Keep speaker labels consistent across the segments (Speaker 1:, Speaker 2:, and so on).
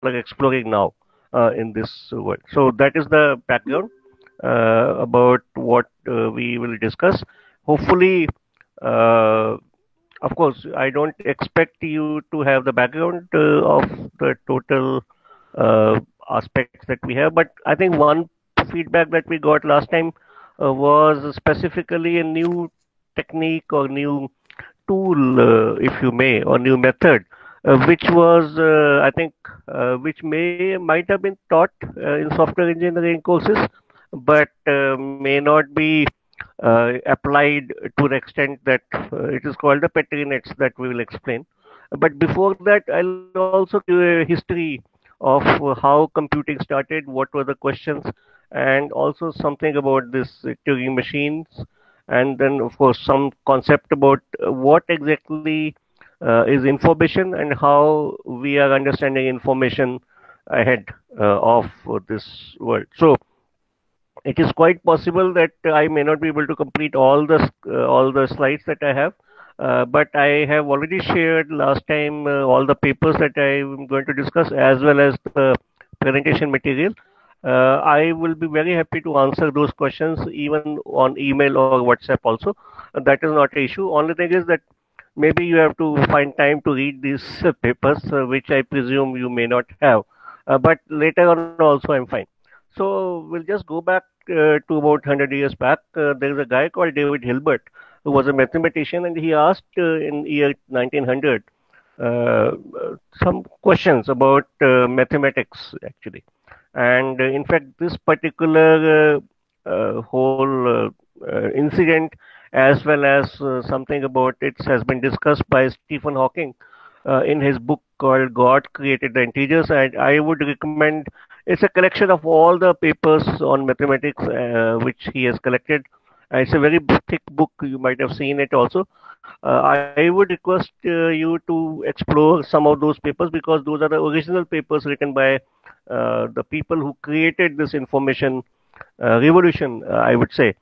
Speaker 1: are exploring now in this world. So that is the background about what we will discuss. Hopefully, uh, of course, I don't expect you to have the background of the total uh, aspects that we have, but I think one feedback that we got last time was specifically a new technique or new tool, if you may, or new method, which was, I think, which might have been taught in software engineering courses, but may not be applied to the extent that it is called the Petri nets that we will explain. But before that, I'll also give a history of how computing started, what were the questions, and also something about this Turing machines, and then of course some concept about what exactly is information and how we are understanding information ahead of this world. So it is quite possible that I may not be able to complete all the slides that I have, but I have already shared last time all the papers that I am going to discuss as well as the presentation material. I will be very happy to answer those questions even on email or WhatsApp also. That is not an issue. Only thing is that maybe you have to find time to read these papers, which I presume you may not have. But later on also I'm fine. So we'll just go back to about 100 years back. There is a guy called David Hilbert who was a mathematician, and he asked in year 1900 some questions about mathematics actually. And in fact, this particular whole incident, as well as something about it, has been discussed by Stephen Hawking in his book called God Created the Integers. And I would recommend it's a collection of all the papers on mathematics which he has collected. It's a very thick book. You might have seen it also. I would request you to explore some of those papers because those are the original papers written by the people who created this information revolution, I would say.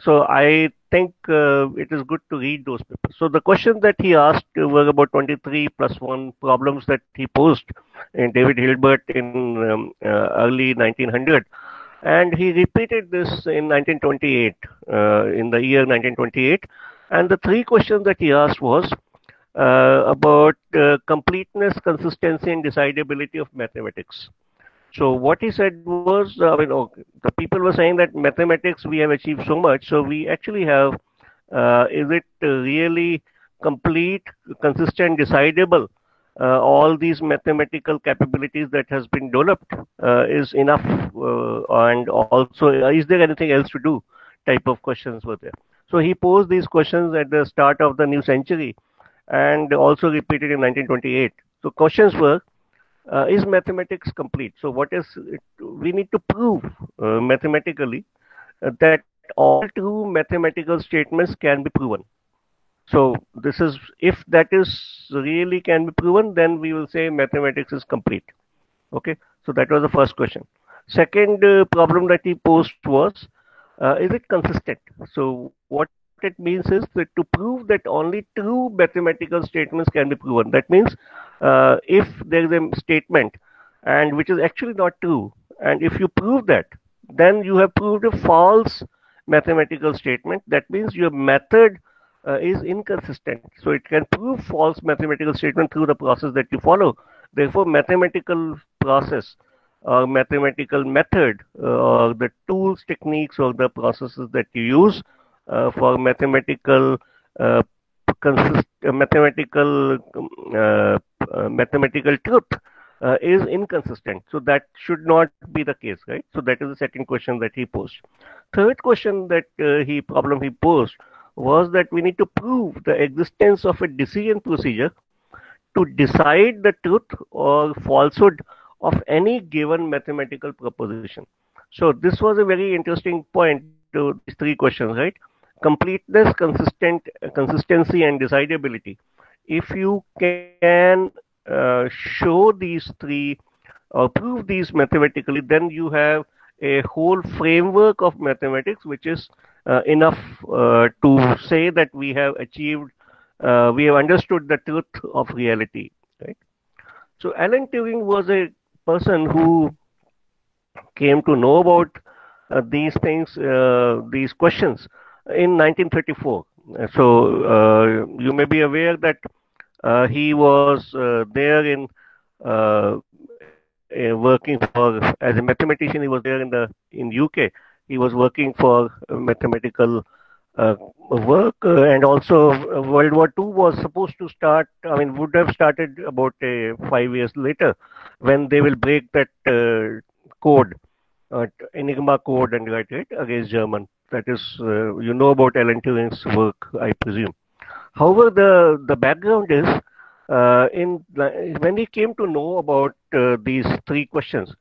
Speaker 1: So I think it is good to read those papers. So the questions that he asked were about 23 plus 1 problems that he posed in David Hilbert in early 1900. And he repeated this in 1928, in the year 1928. And the three questions that he asked was about completeness, consistency, and decidability of mathematics. So what he said was, I mean, okay, the people were saying that mathematics we have achieved so much, so we actually have, is it really complete, consistent, decidable? All these mathematical capabilities that has been developed is enough, and also is there anything else to do? Type of questions were there. So he posed these questions at the start of the new century, and also repeated in 1928. So questions were is mathematics complete? So what is it? We need to prove mathematically that all true mathematical statements can be proven. So this is if that is really can be proven, then we will say mathematics is complete. Okay. So that was the first question. Second problem that he posed was, is it consistent? So what it means is that to prove that only true mathematical statements can be proven. That means if there is a statement and which is actually not true, and if you prove that, then you have proved a false mathematical statement. That means your method is inconsistent. So it can prove false mathematical statement through the process that you follow. Therefore, mathematical process or mathematical method or the tools, techniques, or the processes that you use for mathematical mathematical truth is inconsistent. So that should not be the case, right? So that is the second question that he posed. Third question that problem he posed was that we need to prove the existence of a decision procedure to decide the truth or falsehood of any given mathematical proposition. So this was a very interesting point to these three questions, right? Completeness, consistency, and decidability. If you can show these three or prove these mathematically, then you have a whole framework of mathematics, which is enough to say that we have achieved, we have understood the truth of reality, right? So Alan Turing was a person who came to know about these things, these questions in 1934. You may be aware that he was there in working for as a mathematician. He was there in UK. He was working for mathematical work, and also World War II was supposed to start. I mean, would have started about 5 years later, when they will break that code, Enigma code, and write it against German. That is, you know about Alan Turing's work, I presume. However, the background is when he came to know about these three questions,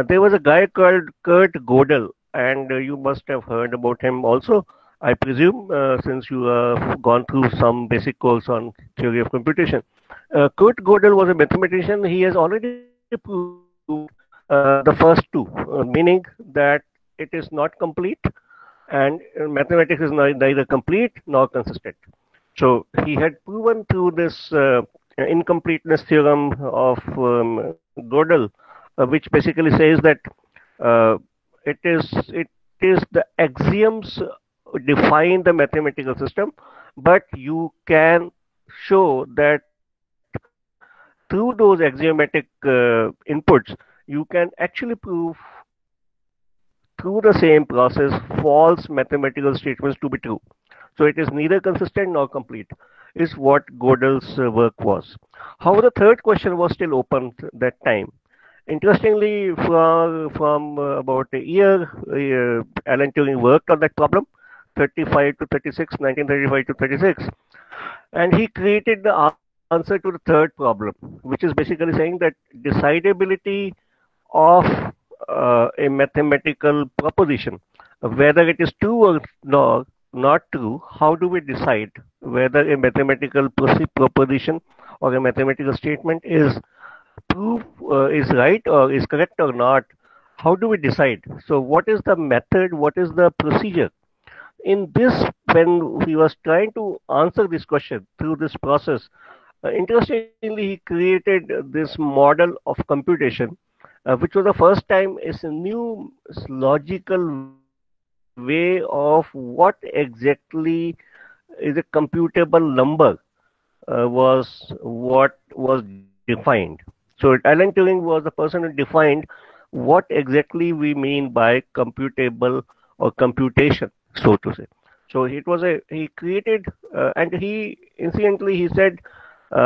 Speaker 1: there was a guy called Kurt Gödel, and you must have heard about him also, I presume, since you have gone through some basic course on theory of computation. Kurt Gödel was a mathematician. He has already proved the first two, meaning that it is not complete, and mathematics is neither complete nor consistent. So he had proven through this incompleteness theorem of Gödel, which basically says that uh, it is the axioms define the mathematical system, but you can show that through those axiomatic inputs, you can actually prove through the same process false mathematical statements to be true. So it is neither consistent nor complete, is what Gödel's work was. However, the third question was still open that time. Interestingly, from about a year, Alan Turing worked on that problem, 35 to 36, 1935 to 36, and he created the answer to the third problem, which is basically saying that decidability of a mathematical proposition, whether it is true or not true, how do we decide whether a mathematical proposition or a mathematical statement is right or is correct or not? How do we decide? So, what is the method? What is the procedure? In this, when he was trying to answer this question through this process, interestingly, he created this model of computation, which was the first time is a new logical way of what exactly is a computable number, was what was defined. So Alan Turing was the person who defined what exactly we mean by computable or computation, so to say. So he created, and he incidentally he said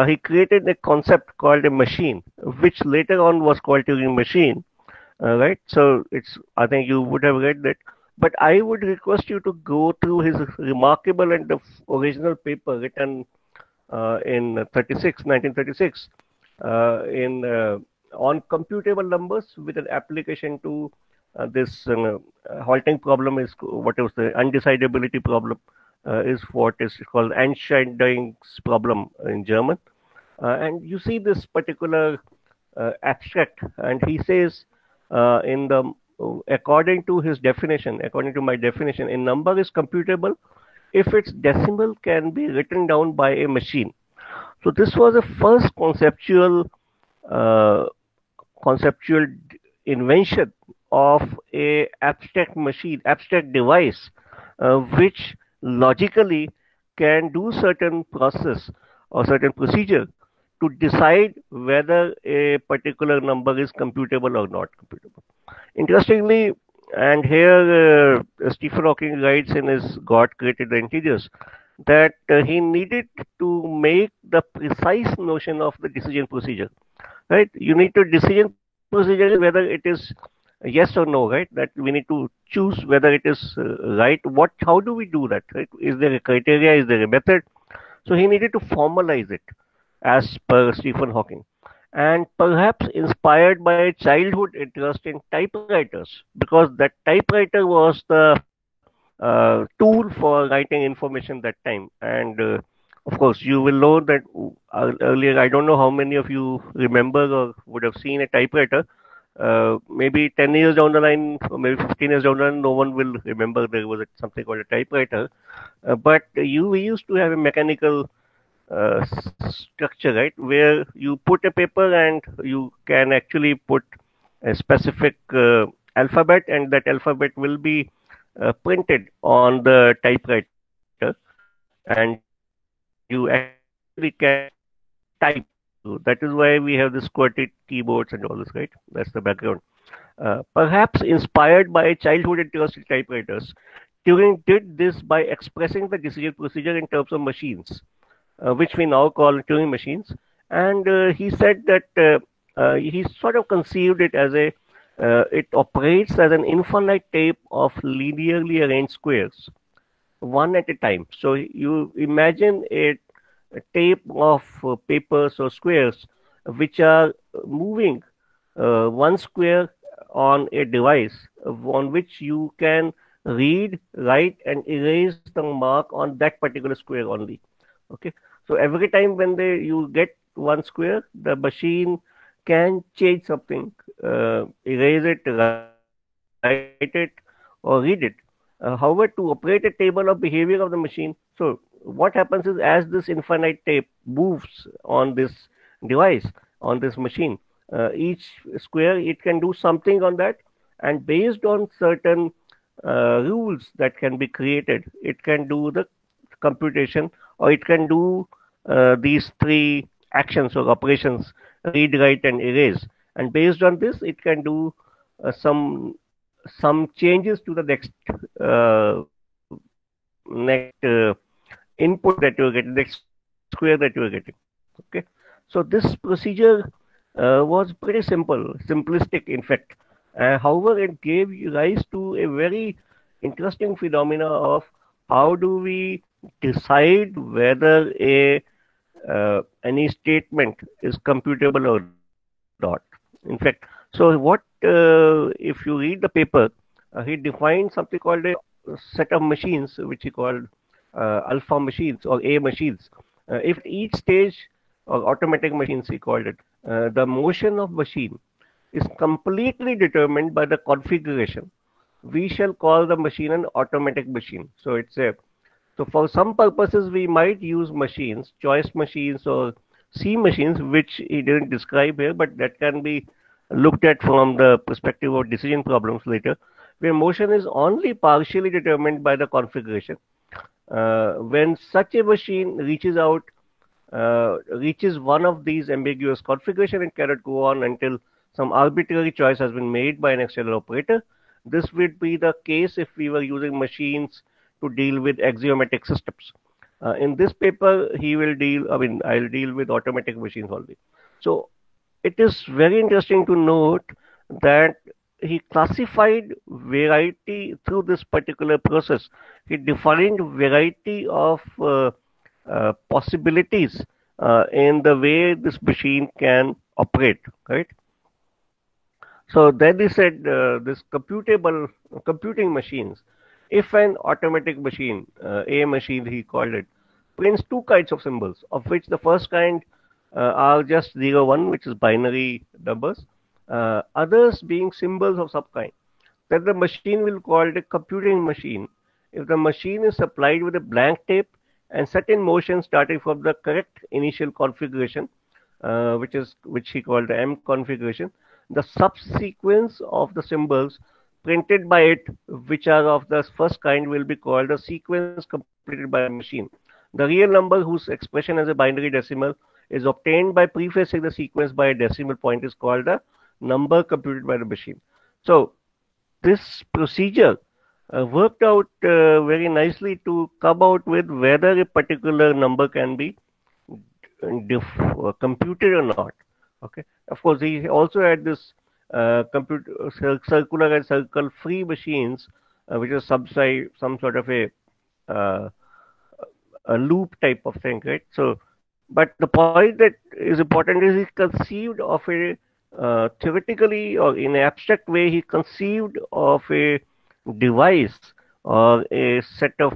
Speaker 1: he created a concept called a machine, which later on was called Turing machine, right? So it's, I think you would have read that, but I would request you to go through his remarkable and the original paper written in 1936, in on computable numbers with an application to this halting problem, is what is the undecidability problem, is what is called Einstein's problem in German. And you see this particular abstract, and he says in the according to his definition, according to my definition, a number is computable if its decimal can be written down by a machine. So this was a first uh, conceptual invention of a abstract machine, abstract device, which logically can do certain process or certain procedure to decide whether a particular number is computable or not computable. Interestingly, and here Stephen Hawking writes in his God Created the Integers, that he needed to make the precise notion of the decision procedure. Right? You need to decision procedure is whether it is yes or no, right? That we need to choose whether it is right. How do we do that? Right? Is there a criteria? Is there a method? So he needed to formalize it, as per Stephen Hawking, and perhaps inspired by a childhood interest in typewriters, because that typewriter was the tool for writing information that time. And of course, you will know that earlier, I don't know how many of you remember or would have seen a typewriter. Maybe 10 years down the line, or maybe 15 years down the line, no one will remember there was something called a typewriter. But we used to have a mechanical structure, right? Where you put a paper and you can actually put a specific alphabet, and that alphabet will be printed on the typewriter, and you actually can type. So that is why we have this QWERTY keyboards and all this, right? That's the background. Perhaps inspired by childhood interest in typewriters, Turing did this by expressing the decision procedure in terms of machines, which we now call Turing machines. And he said that he sort of conceived it as it operates as an infinite tape of linearly arranged squares, one at a time. So you imagine a tape of papers or squares which are moving one square on a device on which you can read, write, and erase the mark on that particular square only. Okay, so every time when you get one square, the machine can change something, erase it, write it, or read it. However, to operate a table of behavior of the machine, so what happens is as this infinite tape moves on this device, on this machine, each square it can do something on that, and based on certain rules that can be created, it can do the computation, or it can do these three actions or operations: read, write, and erase. And based on this, it can do some changes to the uh, next input that you're getting, next square that you're getting. Okay, so this procedure was pretty simple, simplistic, in fact. However, it gave rise to a very interesting phenomena of how do we decide whether a any statement is computable or not. In fact, so what if you read the paper, he defined something called a set of machines, which he called alpha machines or A machines. If each stage or automatic machines, he called it, the motion of machine is completely determined by the configuration. We shall call the machine an automatic machine. So for some purposes we might use machines, choice machines or C machines, which he didn't describe here, but that can be looked at from the perspective of decision problems later, where motion is only partially determined by the configuration. When such a machine reaches one of these ambiguous configuration, it cannot go on until some arbitrary choice has been made by an external operator. This would be the case if we were using machines to deal with axiomatic systems. In this paper, I'll deal with automatic machines only. So it is very interesting to note that he classified variety through this particular process. He defined variety of possibilities in the way this machine can operate, right? So then he said this computing machines. If an automatic machine, a machine he called it, prints two kinds of symbols, of which the first kind are just 0, 1, which is binary numbers, others being symbols of some kind, then the machine will call it a computing machine if the machine is supplied with a blank tape and set in motion starting from the correct initial configuration, which he called the M configuration. The subsequence of the symbols printed by it, which are of the first kind, will be called a sequence completed by the machine. The real number, whose expression as a binary decimal is obtained by prefacing the sequence by a decimal point, is called the number computed by the machine. So this procedure worked out very nicely to come out with whether a particular number can be computed or not. Okay. Of course, he also had this circular and circle-free machines, which is some sort of uh, a loop type of thing, right? So, but the point that is important is he conceived of a theoretically or in an abstract way, he conceived of a device or a set of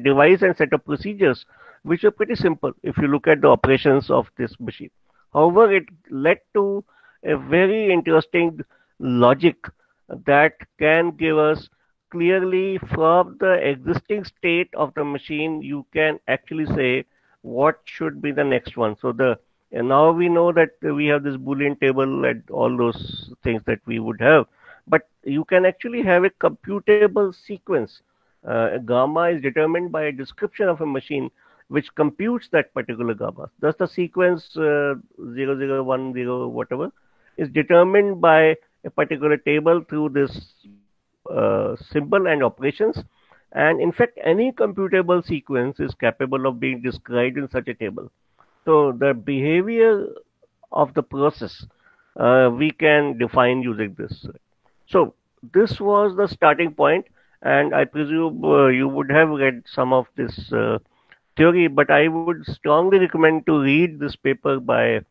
Speaker 1: device and set of procedures which are pretty simple if you look at the operations of this machine. However, it led to a very interesting logic that can give us clearly from the existing state of the machine, you can actually say what should be the next one. So and now we know that we have this Boolean table and all those things that we would have, but you can actually have a computable sequence. Gamma is determined by a description of a machine which computes that particular gamma. Thus, the sequence 0010 whatever is determined by a particular table through this symbol and operations. And in fact, any computable sequence is capable of being described in such a table. So the behavior of the process we can define using this. So this was the starting point, and I presume you would have read some of this theory, but I would strongly recommend to read this paper by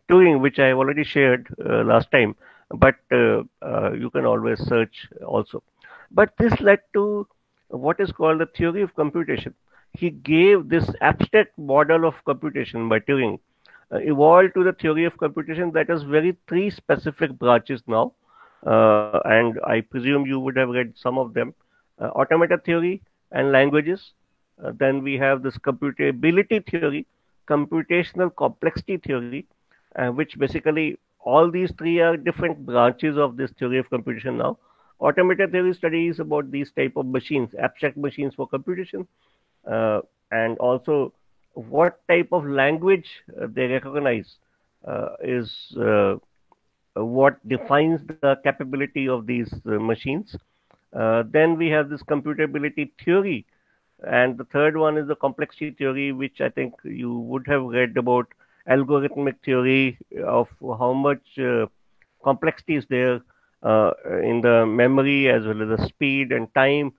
Speaker 1: Turing, which I have already shared last time, but you can always search also. But this led to what is called the theory of computation. He gave this abstract model of computation by Turing, evolved to the theory of computation that has very three specific branches now, and I presume you would have read some of them: automata theory and languages. Then we have this computability theory, computational complexity theory, which basically all these three are different branches of this theory of computation now. Automata theory studies about these type of machines, abstract machines for computation, and also what type of language they recognize is what defines the capability of these machines. Then we have this computability theory, and the third one is the complexity theory, which I think you would have read about, algorithmic theory of how much complexity is there in the memory as well as the speed and time.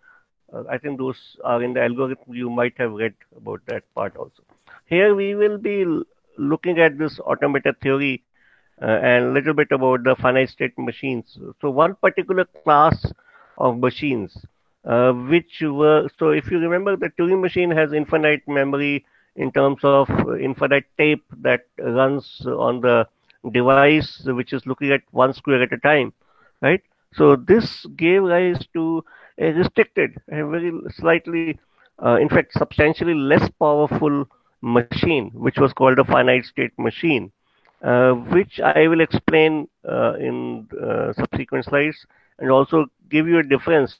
Speaker 1: I think those are in the algorithm. You might have read about that part also. Here we will be looking at this automata theory and a little bit about the finite state machines. So one particular class of machines, which were, so if you remember, the Turing machine has infinite memory in terms of infinite tape that runs on the device, which is looking at one square at a time, right? So this gave rise to a restricted, a very slightly, in fact, substantially less powerful machine, which was called a finite state machine, which I will explain in subsequent slides, and also give you a difference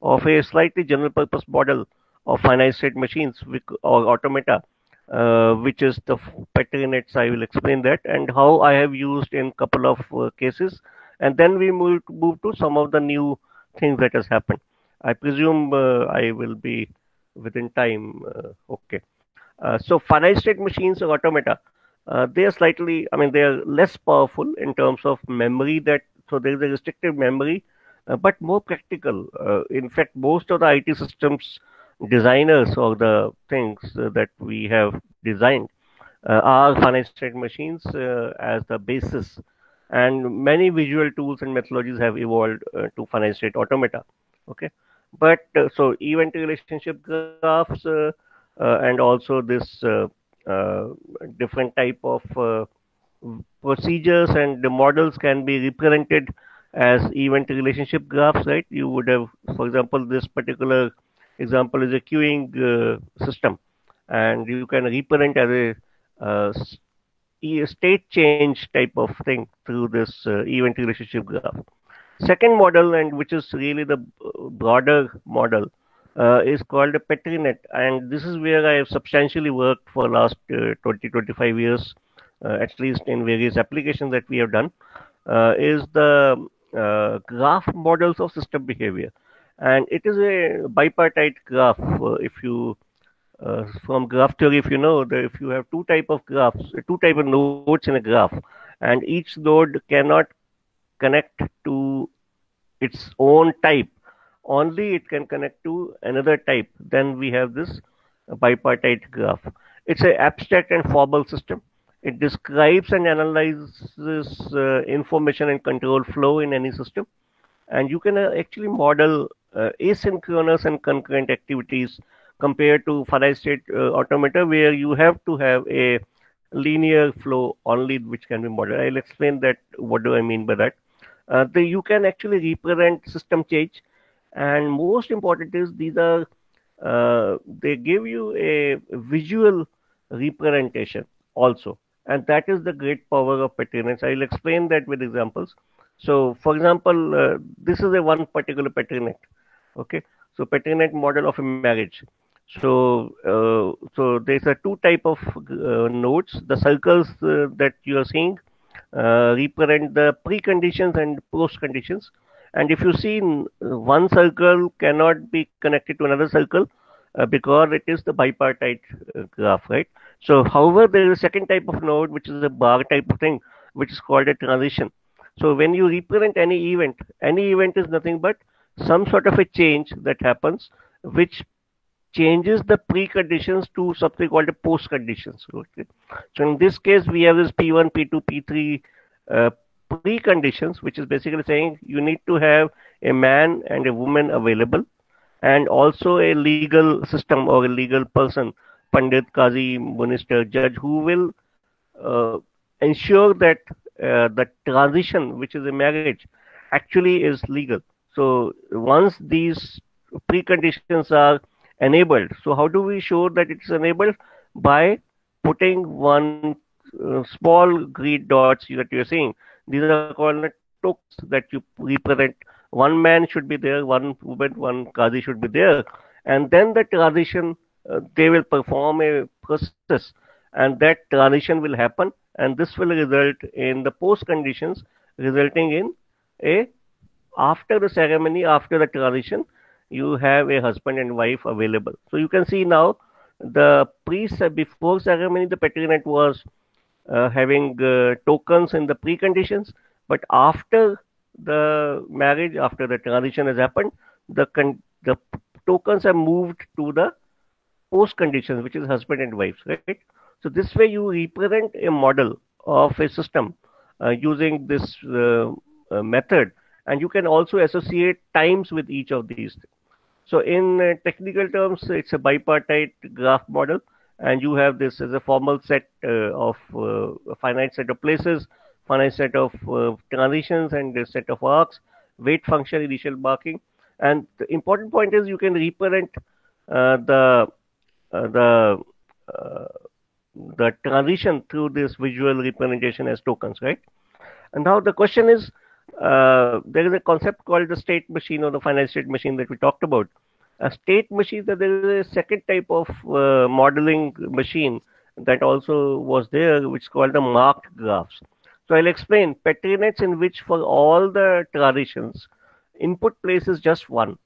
Speaker 1: of a slightly general purpose model of finite state machines or automata, which is the Petri nets. I will explain that and how I have used in couple of cases, and then we move to some of the new things that has happened. I presume I will be within time. Okay. So finite state machines or automata, they are slightly, I mean, they are less powerful in terms of memory. So there is a restricted memory, but more practical. In fact, most of the IT systems designers or the things that we have designed are finite state machines as the basis, and many visual tools and methodologies have evolved to finite state automata. Okay, but so event relationship graphs and also this different type of procedures and the models can be represented as event relationship graphs, right? You would have, for example, this particular example is a queuing system, and you can represent as a state change type of thing through this event relationship graph. Second model, and which is really the broader model, is called a Petri net, and this is where I have substantially worked for last 20-25 years, at least in various applications that we have done, is the graph models of system behavior. And it is a bipartite graph. If you from graph theory, if you know that if you have two type of graphs, two type of nodes in a graph, and each node cannot connect to its own type, only it can connect to another type, then we have this bipartite graph. It's an abstract and formal system. It describes and analyzes information and control flow in any system, and you can actually model asynchronous and concurrent activities compared to finite state automata, where you have to have a linear flow only, which can be modeled. I'll explain that. What do I mean by that? You can actually represent system change, and most important is these are they give you a visual representation also. And that is the great power of patronage. I'll explain that with examples. So, for example, this is a one particular patronage. Okay, so patronage model of a marriage. So there's a two type of nodes. The circles that you are seeing represent the preconditions and post conditions. And if you see, one circle cannot be connected to another circle because it is the bipartite graph, right? So, however, there is a second type of node, which is a bar type of thing, which is called a transition. So, when you represent any event is nothing but some sort of a change that happens, which changes the preconditions to something called a post conditions. Okay. So in this case, we have this P1, P2, P3 uh, preconditions, which is basically saying you need to have a man and a woman available, and also a legal system or a legal person, Pandit, Qazi, Minister, Judge, who will uh, ensure that the transition, which is a marriage, actually is legal. So once these preconditions are enabled, so how do we show that it's enabled? By putting one small green dots that you're seeing. These are called the tokens that you represent. One man should be there, one woman, one Qazi should be there, and then the transition, they will perform a process, and that transition will happen, and this will result in the post conditions, resulting in a after the ceremony, after the transition, you have a husband and wife available. So you can see now the pre before ceremony, the patronage was having tokens in the preconditions, but after the marriage, after the transition has happened, the tokens are moved to the post conditions, which is husband and wife, right? So this way you represent a model of a system using this method, and you can also associate times with each of these. So in technical terms, it's a bipartite graph model, and you have this as a formal set of a finite set of places, finite set of transitions, and a set of arcs, weight function, initial marking. And the important point is you can represent the the uh, the transition through this visual representation as tokens, right? And now the question is, there is a concept called the state machine or the finite state machine that we talked about. A state machine, that there is a second type of modeling machine that also was there, which is called the marked graphs. So I'll explain patronage in which for all the transitions, input place is just one,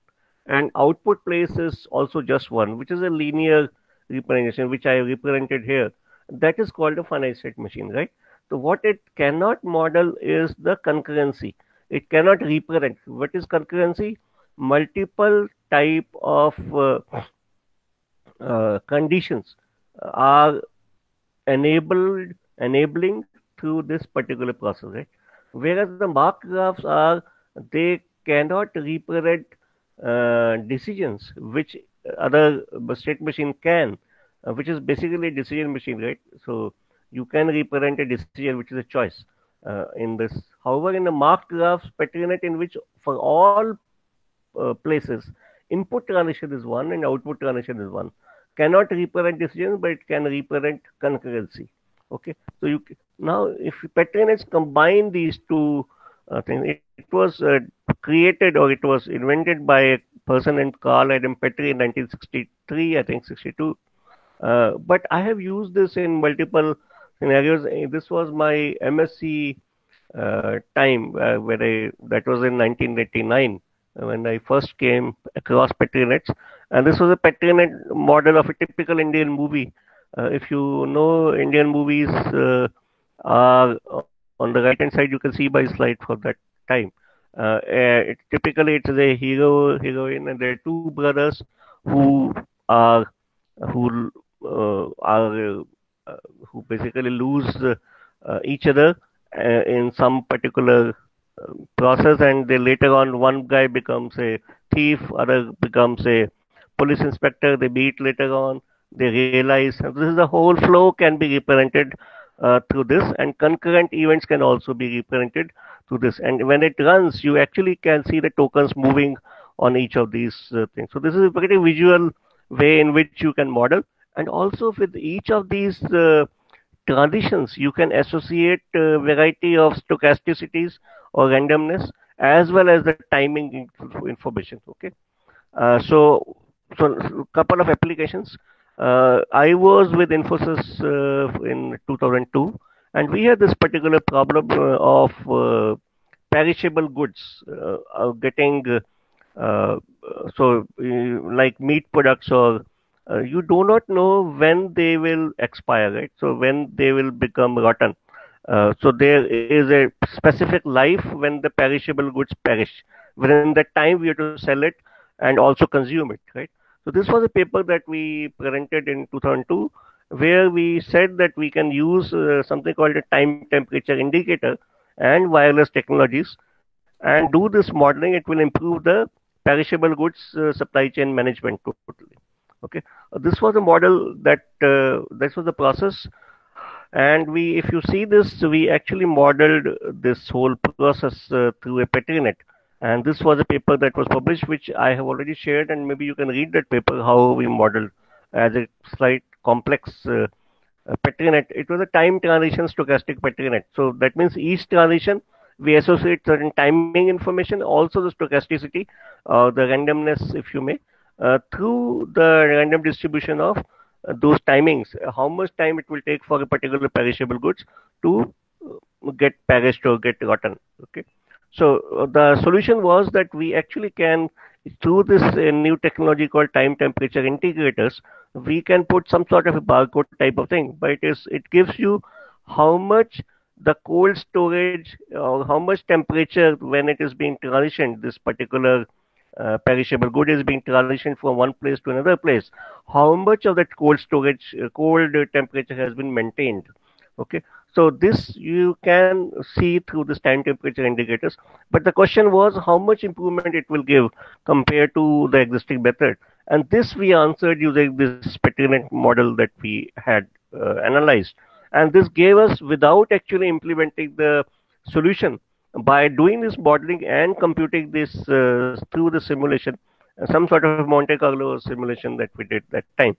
Speaker 1: and output place is also just one, which is a linear representation, which I represented here. That is called a finite state machine, right? So what it cannot model is the concurrency. It cannot represent. What is concurrency? Multiple type of conditions are enabling through this particular process, right? Whereas the mark graphs are, they cannot represent decisions which other state machine can, which is basically a decision machine, right? So you can represent a decision which is a choice in this. However, in the marked graphs, patronage in which for all places, input transition is one and output transition is one. Cannot represent decisions, but it can represent concurrency. Okay, so now if patronage combine these two things, it was created or it was invented by a person named Carl Adam Petrie in 1963, I think 62. But I have used this in multiple scenarios. This was my MSc time, that was in 1989 when I first came across patronage. And this was a patronage model of a typical Indian movie. If you know Indian movies, are on the right hand side, you can see my slide for that time. Typically, it is a hero, heroine, and there are two brothers who are who are who basically lose each other in some particular process, and they later on one guy becomes a thief, other becomes a police inspector. They meet later on. They realize this is the whole flow can be represented through this, and concurrent events can also be represented through this. And when it runs, you actually can see the tokens moving on each of these things. So this is a pretty visual way in which you can model. And also with each of these transitions, you can associate a variety of stochasticities or randomness as well as the timing information. Okay. So couple of applications. I was with Infosys in 2002, and we had this particular problem perishable goods getting uh, like meat products, or you do not know when they will expire, right? So when they will become rotten. So there is a specific life when the perishable goods perish. Within that time, we have to sell it and also consume it, right? So this was a paper that we presented in 2002, where we said that we can use something called a time temperature indicator and wireless technologies and do this modeling. It will improve the perishable goods supply chain management totally. Okay, this was a model that this was the process, and we, if you see this, we actually modeled this whole process through a Petrinet. And this was a paper that was published, which I have already shared, and maybe you can read that paper how we modeled as a slight complex Petrinet. It was a time transition stochastic Petrinet. So that means each transition we associate certain timing information, also the stochasticity, the randomness, if you may, through the random distribution of those timings, how much time it will take for a particular perishable goods to get perished or get rotten. Okay. So the solution was that we actually can, through this new technology called time temperature integrators, we can put some sort of a barcode type of thing, but it gives you how much the cold storage or how much temperature when it is being transitioned, this particular perishable good is being transitioned from one place to another place, how much of that cold storage, cold temperature has been maintained. Okay, so this you can see through this time temperature indicators. But the question was how much improvement it will give compared to the existing method. And this we answered using this Petrinet model that we had analyzed. And this gave us, without actually implementing the solution, by doing this modeling and computing this through the simulation, some sort of Monte Carlo simulation that we did that time.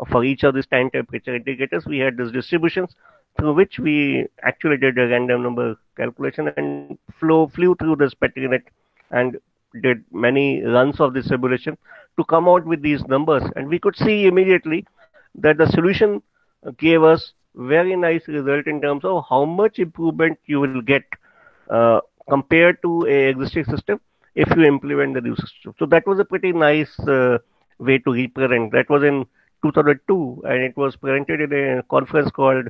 Speaker 1: For each of these time temperature indicators, we had these distributions through which we actually did a random number calculation and flew through this Petrinet and did many runs of the simulation to come out with these numbers. And we could see immediately that the solution gave us very nice result in terms of how much improvement you will get uh, compared to a existing system if you implement the new system. So that was a pretty nice way to represent. That was in 2002, and it was presented in a conference called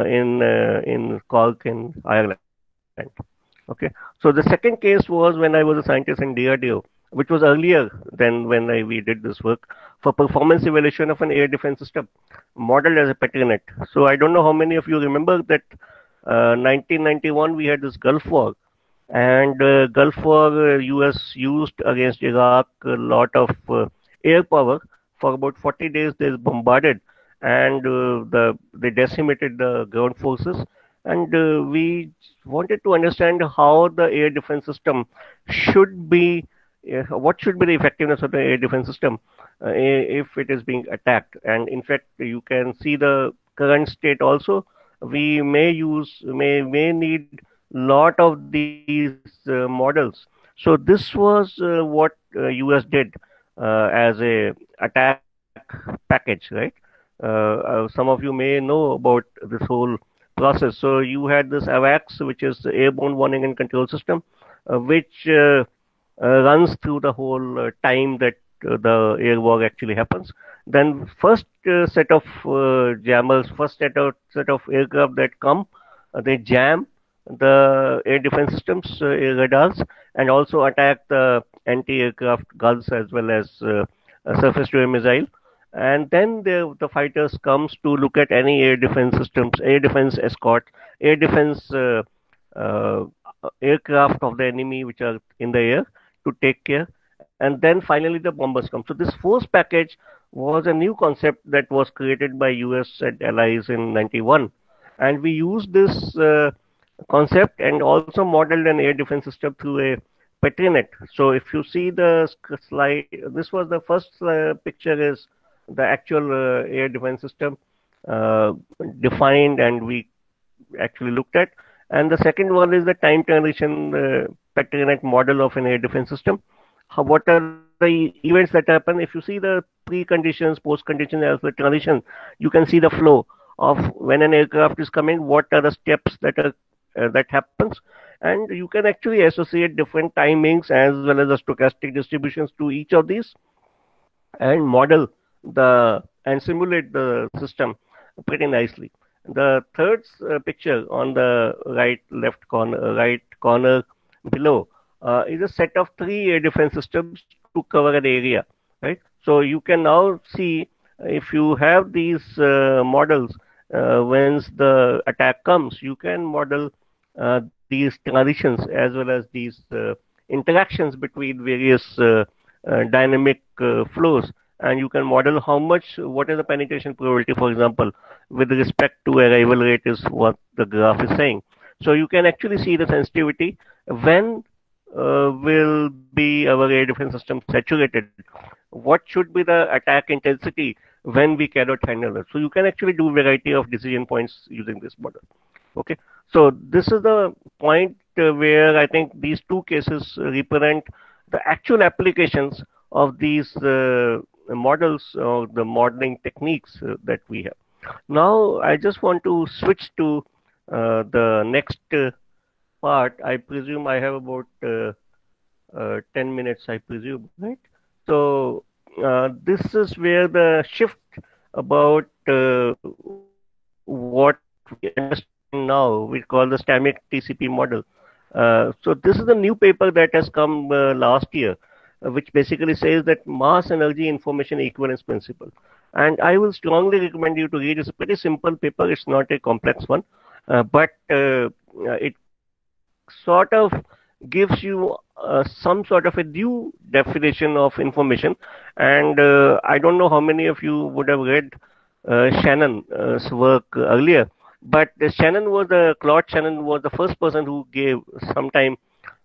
Speaker 1: in Cork in Ireland. Okay, so the second case was when I was a scientist in DRDO, which was earlier than when we did this work for performance evaluation of an air defense system modeled as a Petrinet. So I don't know how many of you remember that 1991 we had this Gulf War, and Gulf War US used against Iraq a lot of air power. For about 40 days they bombarded, and they decimated the ground forces. And we wanted to understand how the air defense system should be, what should be the effectiveness of the air defense system if it is being attacked. And in fact, you can see the current state also. We may need lot of these models. So this was what US did as a attack package, right? Some of you may know about this whole process. So you had this AWACS, which is the Airborne Warning and Control System, which runs through the whole time that the air war actually happens. Then first set of jammers, first set of aircraft that come, they jam the air defense systems, air radars, and also attack the anti-aircraft guns as well as surface-to-air missile. And then the fighters comes to look at any air defense systems, air defense escort, air defense uh, aircraft of the enemy which are in the air to take care. And then finally the bombers come. So this force package was a new concept that was created by US and allies in 91. And we used this concept and also modeled an air defense system through a Petrinet. So if you see the slide, this was the first picture is the actual air defense system uh, defined and we actually looked at. And the second one is the time transition Petrinet model of an air defense system. What are the events that happen? If you see the pre-conditions, post-conditions, as the transition, you can see the flow of when an aircraft is coming, what are the steps that happens, and you can actually associate different timings as well as the stochastic distributions to each of these and model the and simulate the system pretty nicely. The third picture on the right corner below is a set of three air defense systems to cover an area, right? So you can now see if you have these models, once the attack comes, you can model these transitions as well as these interactions between various dynamic flows, and you can model what is the penetration probability, for example, with respect to arrival rate is what the graph is saying. So you can actually see the sensitivity when will be our air defense system saturated, what should be the attack intensity when we cannot handle it. So you can actually do variety of decision points using this model. Okay, so this is the point where I think these two cases represent the actual applications of these models or the modeling techniques that we have. Now, I just want to switch to the next part. I presume I have about 10 minutes, I presume, right? So, this is where the shift about what we understand now, we call the STAMIC TCP model. So this is a new paper that has come last year, which basically says that mass energy information equivalence principle. And I will strongly recommend you to read. It's a pretty simple paper. It's not a complex one, but it sort of gives you some sort of a new definition of information. And I don't know how many of you would have read Shannon's work earlier, but Claude Shannon was the first person who gave sometime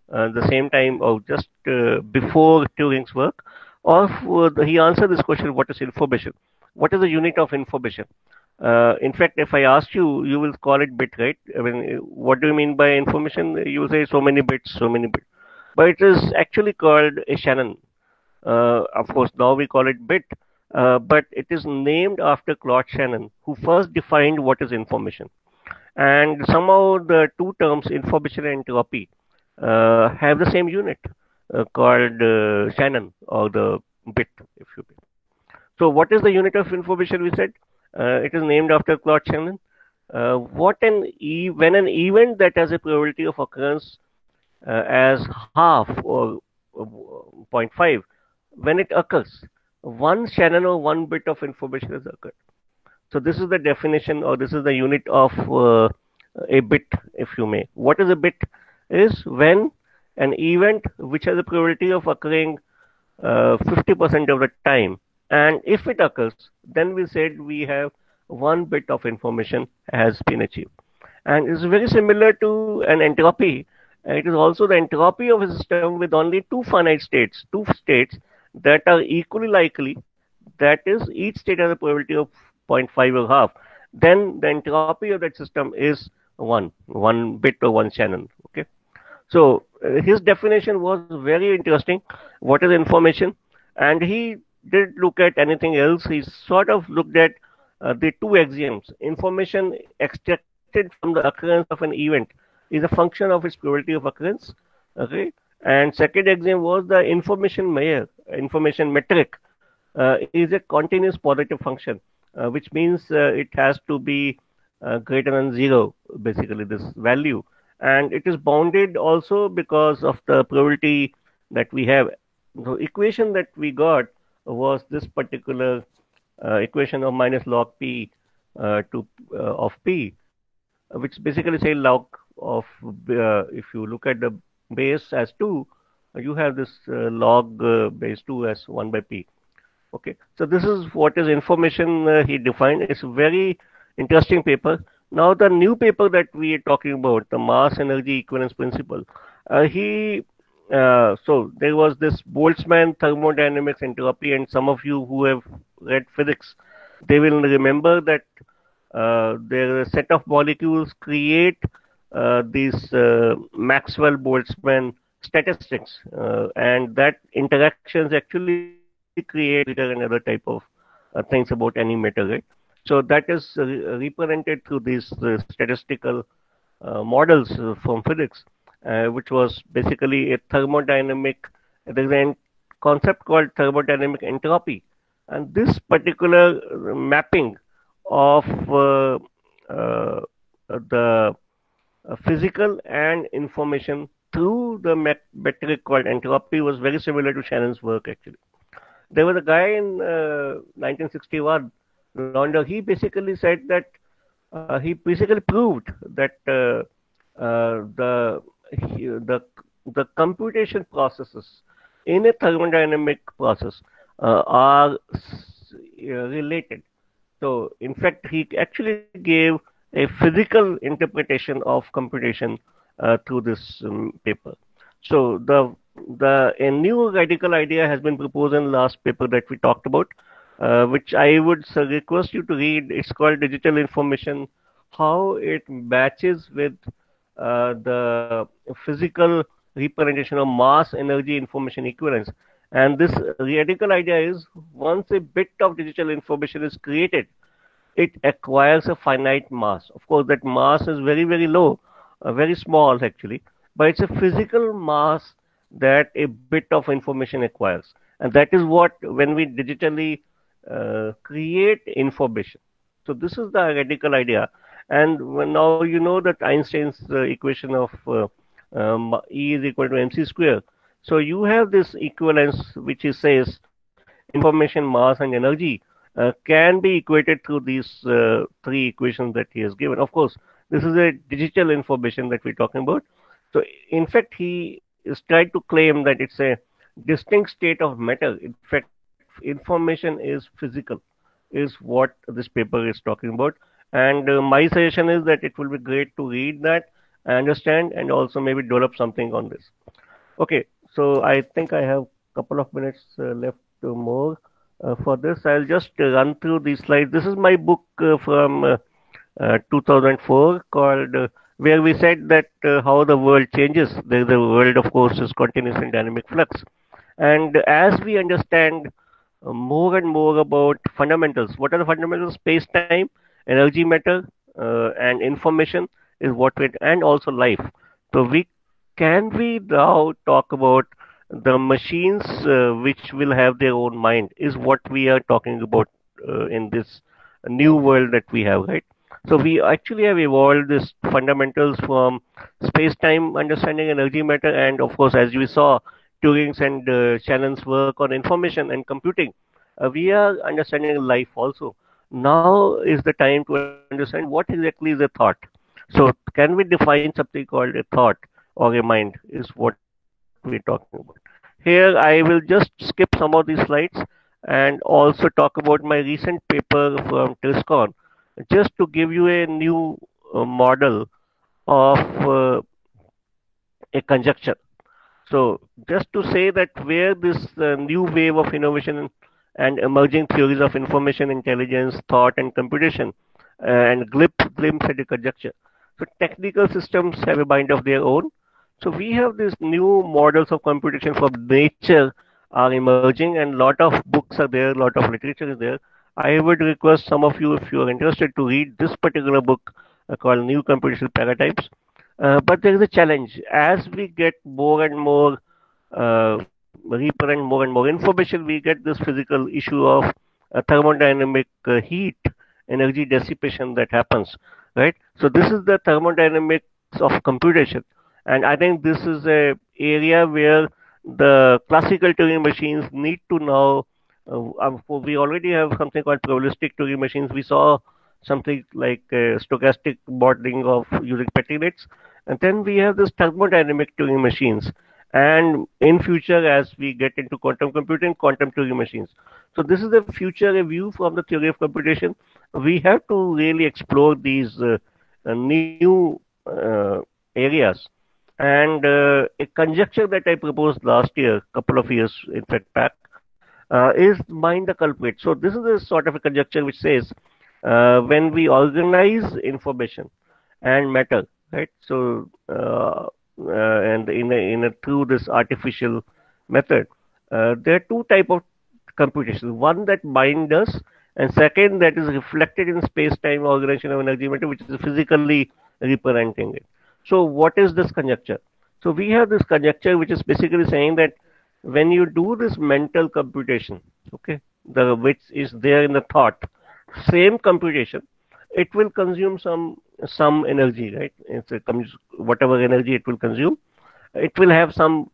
Speaker 1: the same time or just before Turing's work, he answered this question: what is information? What is the unit of information? In fact, if I asked you, you will call it bit, right? I mean, what do you mean by information? You say so many bits, so many bits. But it is actually called a Shannon. Of course, now we call it bit, but it is named after Claude Shannon, who first defined what is information. And somehow the two terms, information and entropy, have the same unit called Shannon or the bit, if you will. So, what is the unit of information? We said it is named after Claude Shannon. When an event that has a probability of occurrence as half or zero point 0.5, when it occurs, one Shannon or one bit of information has occurred. So this is the definition, or this is the unit of a bit, if you may. What is a bit? Is when an event which has a probability of occurring 50% of the time, and if it occurs, then we said we have one bit of information has been achieved. And it's very similar to an entropy. It is also the entropy of a system with only two states that are equally likely. That is, each state has a probability of 0.5 or half. Then the entropy of that system is one bit or one Shannon. Okay. So his definition was very interesting. What is information? And he didn't look at anything else. He sort of looked at the two axioms. Information extracted from the occurrence of an event is a function of its probability of occurrence. Okay. And second axiom was the information metric is a continuous positive function, which means it has to be greater than zero, basically this value. And it is bounded also because of the probability that we have. The equation that we got was this particular equation of minus log p of p, which basically say log of, if you look at the base as 2, you have this log base 2 as 1 by p. Okay, so this is what is information he defined. It's a very interesting paper. Now the new paper that we are talking about, the mass energy equivalence principle, he So there was this Boltzmann thermodynamics entropy, and some of you who have read physics, they will remember that there are a set of molecules create these Maxwell-Boltzmann statistics, and that interactions actually create and other type of things about any matter, right? So that is represented through these statistical models from physics, which was basically a thermodynamic. There's a concept called thermodynamic entropy, and this particular mapping of the physical and information through the metric called entropy was very similar to Shannon's work actually. There was a guy in 1961, Launder. He basically said that he basically proved that the the computation processes in a thermodynamic process are related. So, in fact, he actually gave a physical interpretation of computation through this paper. So, a new radical idea has been proposed in the last paper that we talked about, which I would request you to read. It's called Digital Information: How It Matches with the Physical Representation of Mass Energy Information Equivalence. And this radical idea is once a bit of digital information is created, it acquires a finite mass. Of course, that mass is very, very low, very small actually, but it's a physical mass that a bit of information acquires. And that is what, when we digitally create information. So this is the radical idea. And now you know that Einstein's equation of E is equal to mc square. So you have this equivalence which says information, mass, and energy can be equated through these three equations that he has given. Of course, this is a digital information that we're talking about. So, in fact, he is trying to claim that it's a distinct state of matter. In fact, information is physical, is what this paper is talking about. And my suggestion is that it will be great to read that, understand, and also maybe develop something on this. Okay, so I think I have a couple of minutes left more for this. I'll just run through these slides. This is my book from 2004 called where we said that how the world changes. The world, of course, is continuous and dynamic flux. And as we understand more and more about fundamentals, what are the fundamentals? Space time, energy matter, and information is what we, and also life. So we now talk about the machines which will have their own mind is what we are talking about in this new world that we have, right? So we actually have evolved this fundamentals from space-time understanding, energy matter, and of course, as we saw, Turing's and Shannon's work on information and computing. We are understanding life also. Now is the time to understand what exactly is a thought. So can we define something called a thought or a mind is what we're talking about. Here I will just skip some of these slides and also talk about my recent paper from TRISCON just to give you a new model of a conjecture. So just to say that where this new wave of innovation and emerging theories of information intelligence, thought, and computation, and glimpse at a conjecture. So technical systems have a mind of their own. So we have these new models of computation from nature are emerging, and lot of books are there, lot of literature is there. I would request some of you, if you are interested, to read this particular book called New Computational Paradigms. But there is a challenge. As we get more and more represent more and more information, we get this physical issue of thermodynamic heat, energy dissipation that happens, right? So this is the thermodynamics of computation. And I think this is a area where the classical Turing machines need to now. We already have something called probabilistic Turing machines. We saw something like stochastic modeling of using Petri-nets, and then we have this thermodynamic Turing machines. And in future, as we get into quantum computing, quantum Turing machines. So this is the future review from the theory of computation. We have to really explore these new areas And a conjecture that I proposed last year, couple of years in fact back, is mind the culprit. So this is a sort of a conjecture which says when we organize information and matter, right? So and through this artificial method, there are two type of computations. One that mind does, and second that is reflected in space-time organization of energy matter, which is physically representing it. So what is this conjecture? So we have this conjecture which is basically saying that when you do this mental computation, okay, the which is there in the thought, same computation, it will consume some energy, right? Whatever energy it will consume, it will have some,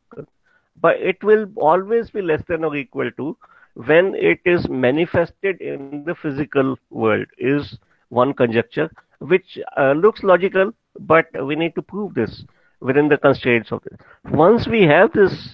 Speaker 1: but it will always be less than or equal to when it is manifested in the physical world is one conjecture, which looks logical, but we need to prove this within the constraints of this. Once we have this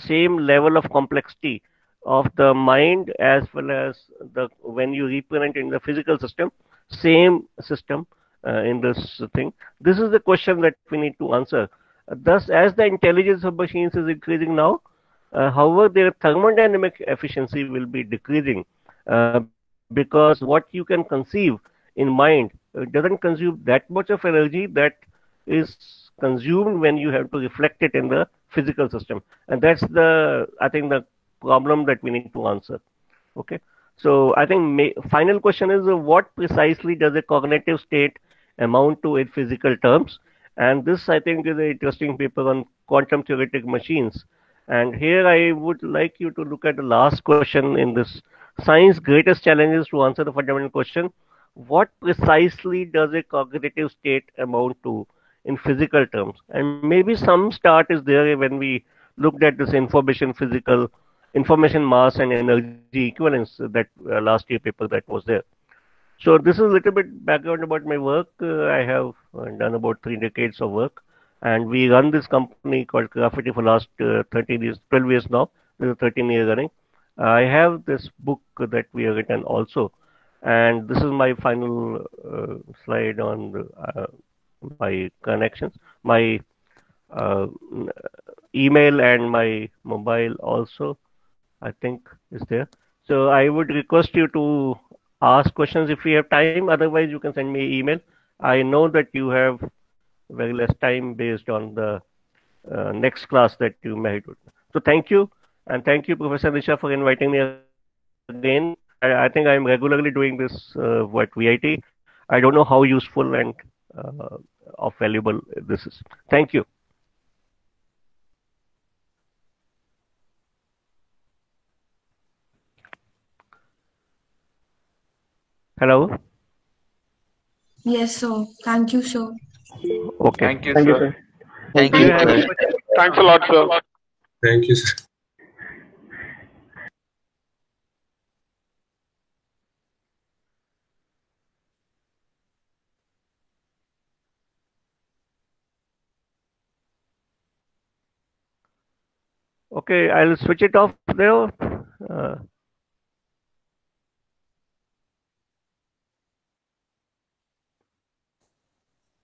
Speaker 1: same level of complexity of the mind as well as the when you represent in the physical system, same system in this thing. This is the question that we need to answer. Thus, as the intelligence of machines is increasing now, however, their thermodynamic efficiency will be decreasing because what you can conceive in mind doesn't consume that much of energy that is consumed when you have to reflect it in the physical system. And that's I think, the problem that we need to answer. Okay. So I think final question is what precisely does a cognitive state amount to in physical terms? And this, I think, is an interesting paper on quantum theoretic machines. And here I would like you to look at the last question in this. Science greatest challenge is to answer the fundamental question: what precisely does a cognitive state amount to in physical terms? And maybe some start is there when we looked at this information mass and energy equivalence, that last year paper that was there. So this is a little bit background about my work. I have done about 3 decades of work, and we run this company called Graffiti for last 13 years, 12 years now. This is 13 years running. I have this book that we have written also, and this is my final slide on my connections. My uh, email and my mobile also, I think, is there. So I would request you to ask questions if you have time. Otherwise, you can send me email. I know that you have very less time based on the next class that you may do. So thank you, and thank you, Professor Nisha, for inviting me again. I think I'm regularly doing this at VIT. I don't know how useful and of valuable this is. Thank you. Hello.
Speaker 2: Yes, sir. Thank you, sir.
Speaker 1: Okay.
Speaker 3: Thank you,
Speaker 4: Thank you,
Speaker 3: sir.
Speaker 4: sir.
Speaker 5: Thank
Speaker 1: Do
Speaker 5: you,
Speaker 1: you have
Speaker 5: sir.
Speaker 1: any questions?
Speaker 4: Thanks a lot, sir.
Speaker 6: Thank you, sir.
Speaker 1: Okay, I'll switch it off there. Uh,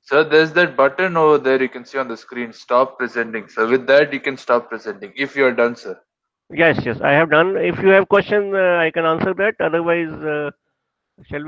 Speaker 3: Sir, there's that button over there you can see on the screen. Stop presenting. So with that, you can stop presenting if you are done, sir.
Speaker 1: yes, I have done. If you have question, I can answer that. Otherwise, shall we?